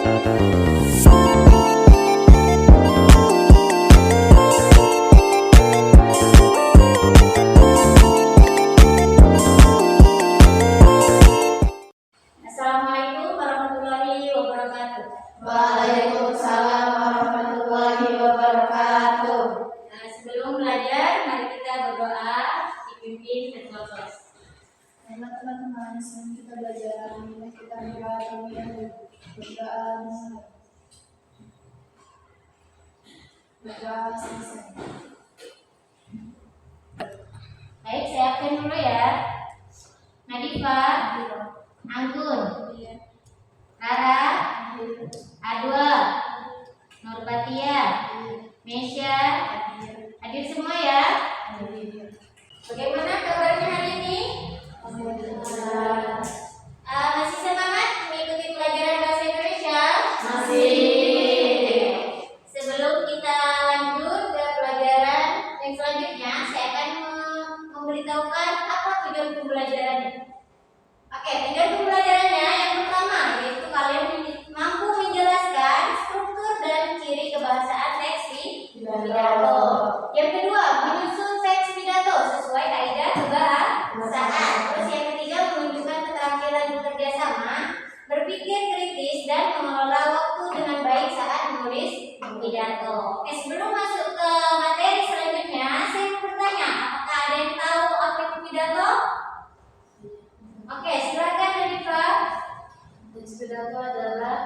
Assalamualaikum warahmatullahi wabarakatuh. Waalaikumsalam warahmatullahi wabarakatuh. Sebelum belajar, mari kita berdoa dipimpin ketua kelas. Baiklah teman-teman, sebelum kita belajar, mari kita berdoa terlebih dahulu. Berdoa selesai. Baik, saya absen dulu ya. Nadifa, Anggun, Rara, Adwa, Nurbatia, Mesya, hadir semua ya. Bagaimana kabarnya hari ini? Masih semangat mengikuti pelajaran bahasa Indonesia? Masih. Sebelum kita lanjut ke pelajaran yang selanjutnya, saya akan memberitahukan apa tujuan pembelajarannya. Oke, tujuan pembelajarannya yang pertama yaitu kalian mampu menjelaskan struktur dan ciri kebahasaan teks pidato. Yang kedua, menyusun teks pidato sesuai kaidah kebahasaan. Terus yang ketiga, menunjukkan keterampilan bekerja sama, berpikir kritis dan mengelola waktu dengan baik saat menulis pidato. Oke, sebelum masuk ke materi selanjutnya, saya mau bertanya, apakah ada yang tahu apa itu pidato? Oke, silakan Nadifa. Teks pidato adalah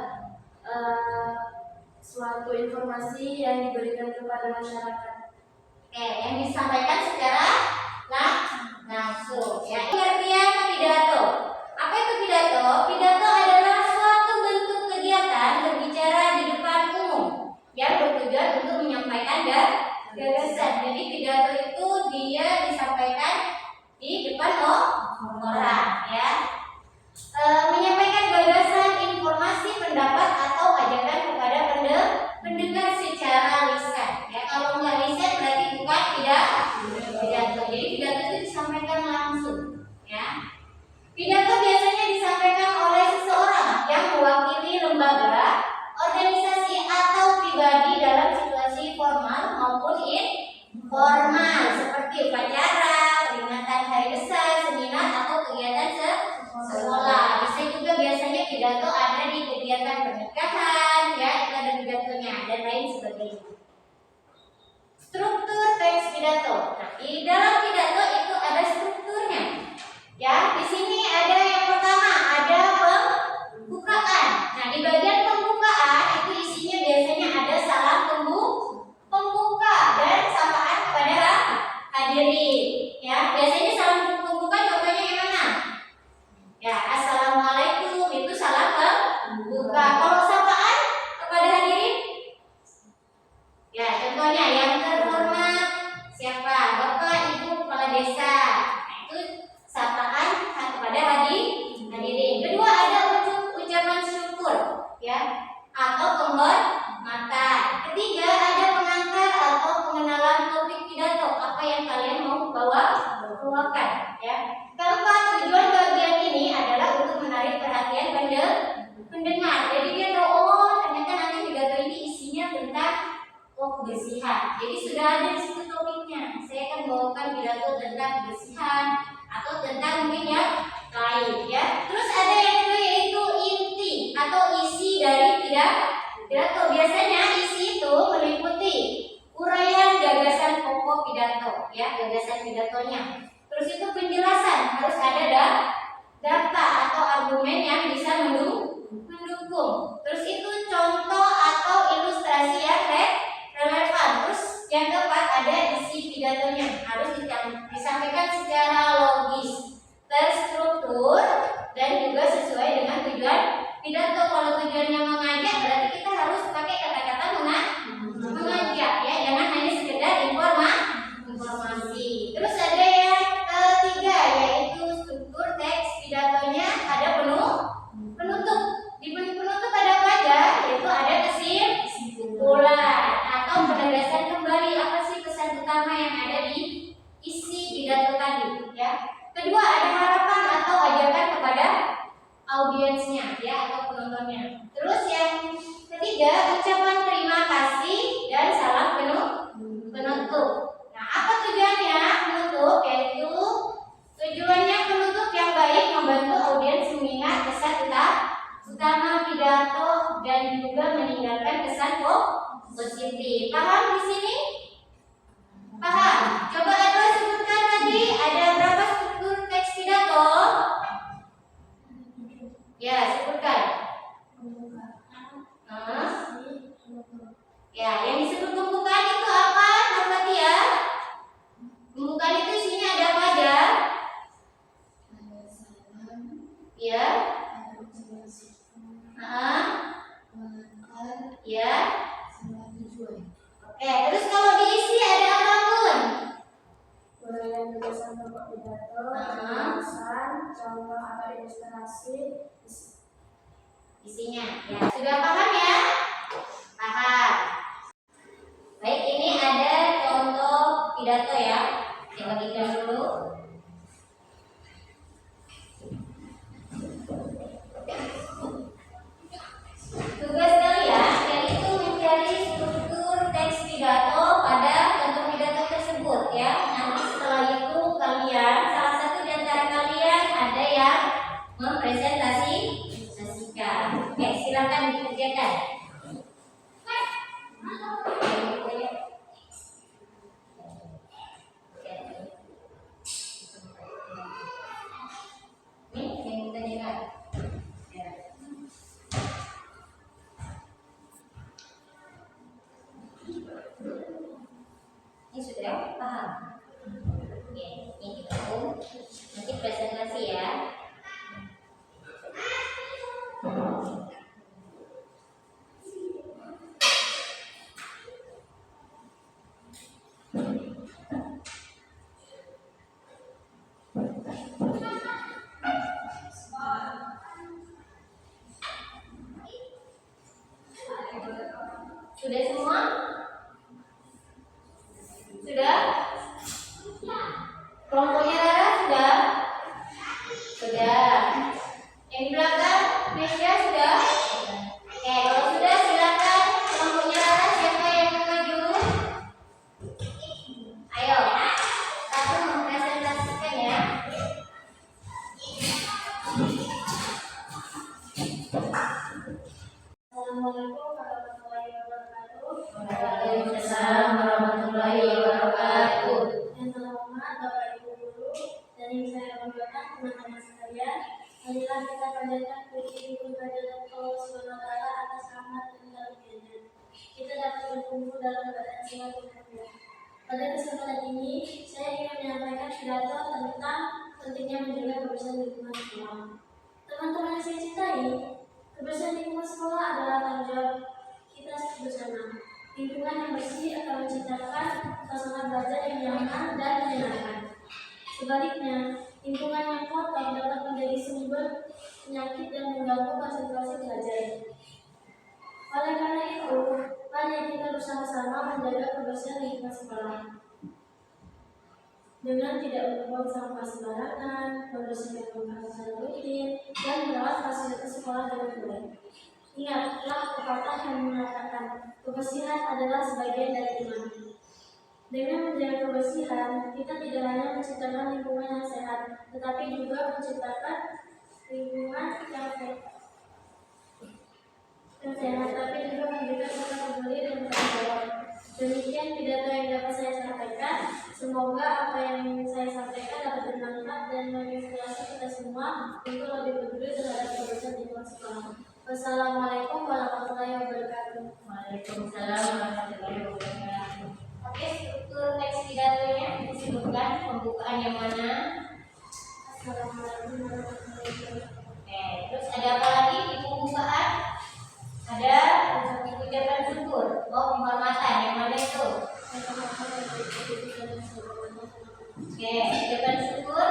suatu informasi yang diberikan kepada masyarakat. Oke, yang disampaikan secara langsung. Ya, ini artian pidato. Apa itu pidato? Pidato adalah suatu bentuk kegiatan berbicara di depan umum yang bertujuan untuk menyampaikan gagasan. Jadi pidato itu dia disampaikan di depan orang, ya. Menyampaikan gagasan, informasi, pendapat atau ajakan kepada pendengar secara lisan. Ya, kalau nggak lisan berarti bukan pidato. Jadi pidato itu disampaikan langsung. Ya, pidato biasanya disampaikan oleh seseorang yang mewakili lembaga, organisasi atau pribadi dalam situasi formal maupun informal seperti upacara, peringatan hari besar, seminar atau kegiatan sekolah. Bisa juga biasanya pidato ada di kegiatan pernikahan, ya, itu ada pidatonya dan lain sebagainya. Struktur teks pidato. Nah, di dalam pidato itu ada strukturnya. Ya, di sini ada yang pertama, ada pembukaan. Nah, di bagian pembukaan itu isinya biasanya ada salam pembuka dan sapaan kepada hadirin. Ya, biasanya salam pembuka contohnya yang mana? Ya, assalamualaikum itu salam pembuka. Kalau sapaan kepada hadirin? Ya, contohnya yang terhormat siapa? Bapak, Ibu, Kepala Desa. Nah, itu sapaan kepada hadirin. Kedua ada ucapan syukur, ya, atau penghormatan. Ketiga ada pengantar atau pengenalan topik pidato, apa yang kalian mau bawakan, ya. Keempat, tujuan bagian ini adalah untuk menarik perhatian pendengar. Jadi dia tahu, oh ternyata nanti pidato ini isinya tentang kebersihan. Jadi sudah ada di situ topiknya. Saya akan bawakan pidato tentang kebersihan atau tentang mungkin yang lain, ya. Terus ada yang kedua yaitu inti atau isi dari pidato. Biasanya isi itu meliputi uraian gagasan pokok pidato, ya, gagasan pidatonya. Terus itu penjelasan, harus ada data atau argumen yang bisa mendukung. Terus itu contoh atau ilustrasi yang relevan. Terus yang keempat ada isi pidatonya, harus disampaikan secara logis, terstruktur, dan juga sesuai dengan tujuan pidato. Kalau tujuannya mengajak berarti kita harus pakai kata-kata mengajak, ya, jangan hanya sekedar informasi. Terus ada yang ketiga yaitu struktur teks pidatonya ada penutup. Di penutup ada apa aja? Yaitu ada kesimpulan atau penegasan kembali apa sih pesan utama yang ada di isi pidato tadi, ya. Kedua ada harapan atau ajakan kepada audiensnya, ya, atau penontonnya. Terus yang ketiga, ucapan terima kasih dan salam penutup. Nah, apa tujuannya penutup? Yaitu tujuannya penutup yang baik membantu audiens mengingat kesan utama pidato dan juga meninggalkan kesan positif. Paham di sini? Paham? Coba Edward sebutkan tadi ada berapa struktur teks pidato? Ya, sebutkan. Ya, yang disebut pembukaan itu apa? Berarti ya? Pembukaan itu isinya ada apa aja? Ya. Ya. Oke, terus kalau diisi ada apa pun? Uraian gagasan pokok pidato, penjelasan, contoh atau ilustrasi, Isinya. Ya, sudah paham ya? Paham. Baik, ini ada contoh pidato ya. Saya bagikan dulu. Tugas kalian yaitu mencari struktur teks pidato pada contoh pidato tersebut ya. Nanti setelah itu kalian, salah satu di antara kalian ada yang mempresentasikan. Oke, silakan dikerjakan. Ini sudah paham? Oke, ini kita nanti presentasi ya. Sudah semua? Sudah? Kelompoknya Rara sudah? Sudah. Yang di belakang Nesya sudah? Oke, kalau sudah silakan kelompoknya Rara, siapa yang mau maju? Ayo, satu mempresentasikan ya. Assalamualaikum warahmatullahi wabarakatuh. Waalaikumsalam warahmatullahi wabarakatuh. Yang terhormat Bapak Ibu Guru dan yang saya banggakan teman-teman sekalian, marilah kita panjatkan puji kehadirat Allah Subhanahu wa Ta'ala atas rahmat dan karunia-Nya. Kita dapat berkumpul dalam keadaan sehat walafiat. Pada kesempatan ini, saya ingin menyampaikan pidato tentang pentingnya menjaga kebersihan lingkungan sekolah. Teman-teman yang saya cintai, kebersihan lingkungan sekolah adalah tanggung jawab kita bersama. Lingkungan yang bersih akan menciptakan suasana belajar yang nyaman dan menyenangkan. Sebaliknya, lingkungan yang kotor dapat menjadi sumber penyakit dan mengganggu konsentrasi belajar. Oleh karena itu, mari kita bersama-sama menjaga kebersihan lingkungan sekolah dengan tidak membuang sampah sembarangan, membersihkan lingkungan secara rutin, dan merawat fasilitas sekolah dengan baik. Ingatlah pepatah yang mengatakan kebersihan adalah sebagian dari iman. Dengan menjaga kebersihan, kita tidak hanya menciptakan lingkungan yang sehat, tetapi juga menciptakan lingkungan yang sehat, tapi juga memberikan rasa peduli dan bertanggung jawab. Demikian pidato yang dapat saya sampaikan. Semoga apa yang saya sampaikan dapat bermanfaat dan menginspirasi kita semua untuk lebih peduli terhadap kebersihan lingkungan sekolah. Wassalamualaikum warahmatullahi wabarakatuh. Waalaikumsalam warahmatullahi wabarakatuh. Oke, struktur teks pidatonya disebutkan pembukaan yang mana? Assalamualaikum warahmatullahi wabarakatuh. Oke, terus ada apa lagi di pembukaan? Ada ucapan syukur, penghormatan, yang mana itu? Oke, ucapan syukur.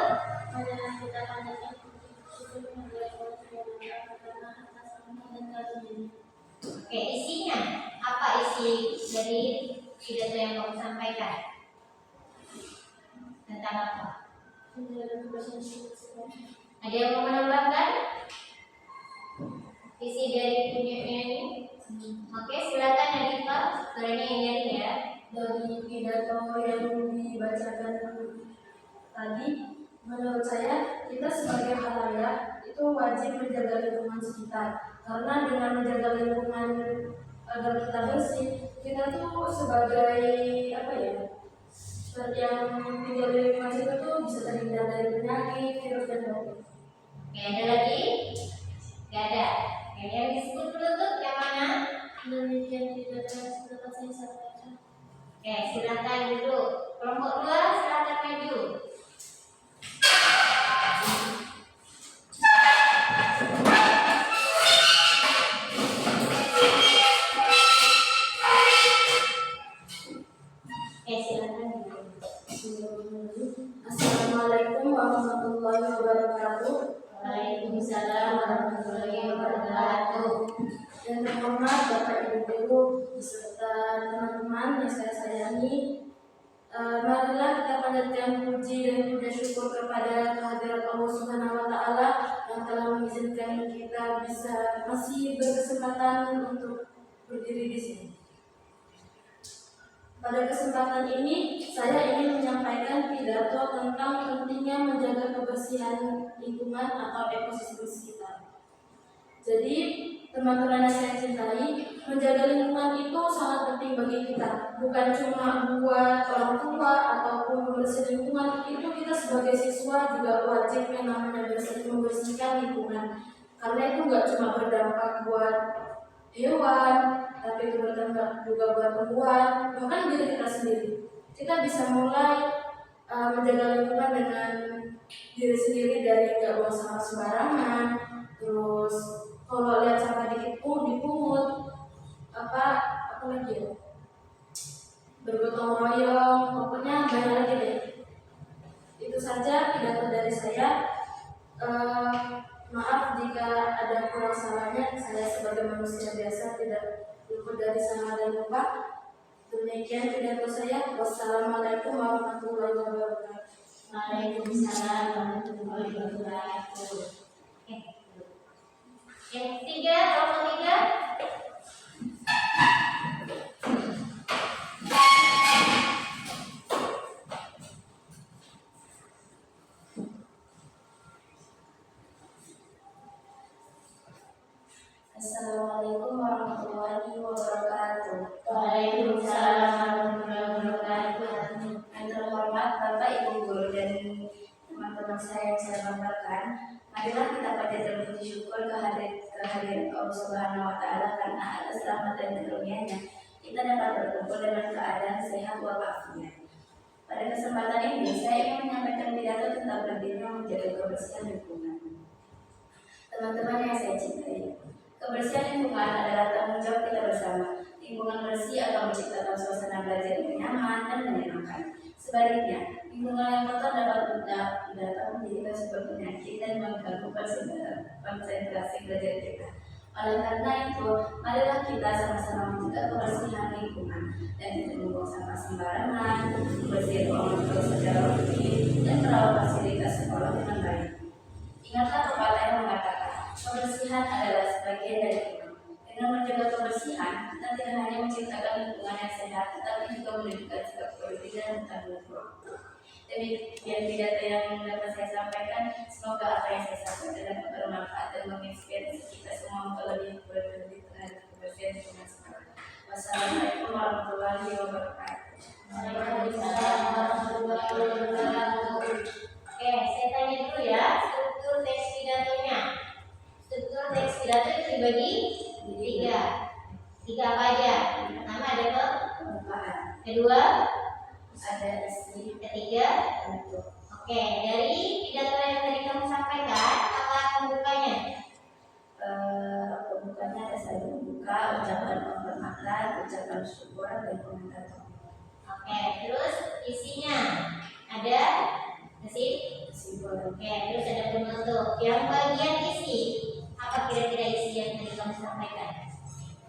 Oke, isinya apa isi dari pidato yang kamu sampaikan? Tentang apa? Ada yang mau menambahkan? Isi dari punyanya ini? Oke. yang dibacakan tadi, menurut saya kita sebagai khalayak itu wajib menjaga lingkungan sekitar, karena dengan menjaga lingkungan agar kita bersih, kita tuh sebagai apa ya, seperti yang tinggal di lingkungan itu tuh bisa terhindar dari penyakit, virus dan bakteri. Oke, ada lagi? Gak ada. Oke, yang disebut penutup yang mana? Demikian tidak dapat saya sampaikan. Oke, silakan duduk. Kelompok 2 silakan maju. Silakan duduk. Assalamualaikum warahmatullahi wabarakatuh. Waalaikumsalam warahmatullahi wabarakatuh. Yang terhormat Bapak Ibu Guru beserta teman-teman yang saya sayangi, marilah kita panjatkan puji dan puja syukur kepada kehadirat Allah Subhanahu wa Ta'ala yang telah mengizinkan kita bisa masih berkesempatan untuk berdiri di sini. Pada kesempatan ini, saya ingin menyampaikan pidato tentang pentingnya menjaga kebersihan lingkungan atau ekosistem sekitar. Jadi, teman-teman yang saya cintai, menjaga lingkungan itu sangat penting bagi kita. Bukan cuma buat orang tua ataupun membersihkan lingkungan, itu kita sebagai siswa juga wajib yang namanya membersihkan lingkungan. Karena itu nggak cuma berdampak buat hewan, tapi itu berdampak juga buat tumbuhan, bahkan diri kita sendiri. Kita bisa mulai menjaga lingkungan dengan diri sendiri dari nggak buang sampah sembarangan, terus kalau lihat sampah dikit dipungut, apa lagi ya, bergotong royong, pokoknya banyak lagi deh. Itu saja pidato dari saya. Maaf jika ada kurang salahnya, saya sebagai manusia biasa tidak luput dari salah dan lupa. Demikian pidato saya. Wassalamualaikum warahmatullahi wabarakatuh. Waalaikumsalam warahmatullahi wabarakatuh. Yang ketiga, kelompok 3. Assalamualaikum warahmatullahi wabarakatuh. Waalaikumsalam warahmatullahi wabarakatuh. Yang terhormat Bapak Ibu Guru dan teman-teman saya yang saya banggakan, marilah kita panjatkan puji syukur kehadiran Allah Subhanahu wa Ta'ala, karena atas rahmat dan karunia-Nya kita dapat berkumpul dengan keadaan sehat walafiat. Pada kesempatan ini saya ingin menyampaikan pidato tentang pentingnya menjaga kebersihan lingkungan. Teman-teman yang saya cintai, kebersihan lingkungan adalah tanggung jawab kita bersama. Lingkungan bersih akan menciptakan suasana belajar yang nyaman dan menyenangkan. Sebaliknya, lingkungan yang kotor dapat datang menjadikan sebuah penyakit dan mengganggu konsentrasi belajar kita. Oleh karena itu, marilah kita sama-sama menjaga kebersihan lingkungan dan tidak membuang sampah sembarangan, membersihkan ruangan guru secara rutin, dan merawat fasilitas sekolah dengan baik. Ingatlah pepatah yang mengatakan, kebersihan adalah sebagian dari iman. Dengan menjaga kebersihan, kita tidak hanya menciptakan lingkungan yang sehat, tetapi juga menunjukkan sikap produktif dan tanggung jawab. Demikian pidato yang dapat saya sampaikan. Semoga apa yang saya sampaikan dapat bermanfaat dan menginspirasi kita semua untuk lebih peduli terhadap kebersihan lingkungan sekitar. Wassalamualaikum warahmatullahi wabarakatuh. Waalaikumsalam warahmatullahi wabarakatuh. Oke, saya tanya dulu ya, struktur teks pidatonya. Struktur teks pidato itu dibagi 3. 3 apa aja? Pertama ada pembukaan. Kedua ada isi. Ketiga penutup. Oke, dari pidato yang tadi kamu sampaikan, apa pembukanya? Pembukanya ada saya membuka, ucapan penghormatan, ucapan syukur, dan komentar. Oke, terus isinya ada kesimpulan. Oke, terus ada penutup. Yang bagian isi, apa kira-kira isi yang tadi kamu sampaikan?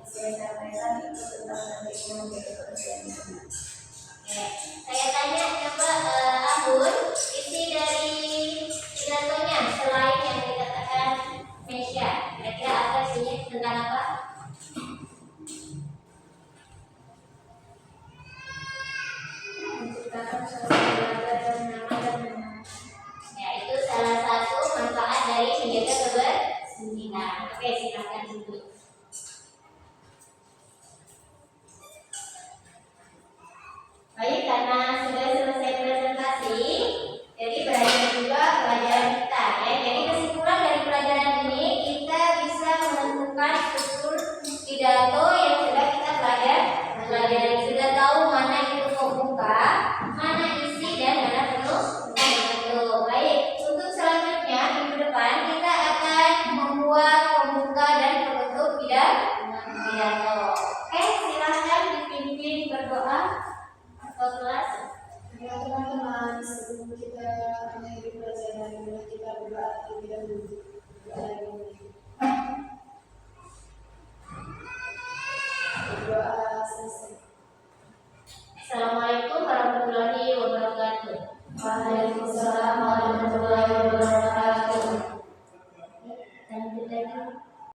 Saya sampaikan itu tentang pentingnya menjaga kebersihan lingkungan. Oke, saya tanya coba Abun, isi dari pidatonya selain yang dikatakan Mesya, kira-kira apa isinya, tentang apa? Silakan dulu. Baik, karena sudah selesai presentasi, jadi berakhir juga pelajaran kita ya. Jadi kesimpulan dari pelajaran ini kita bisa menentukan struktur pidato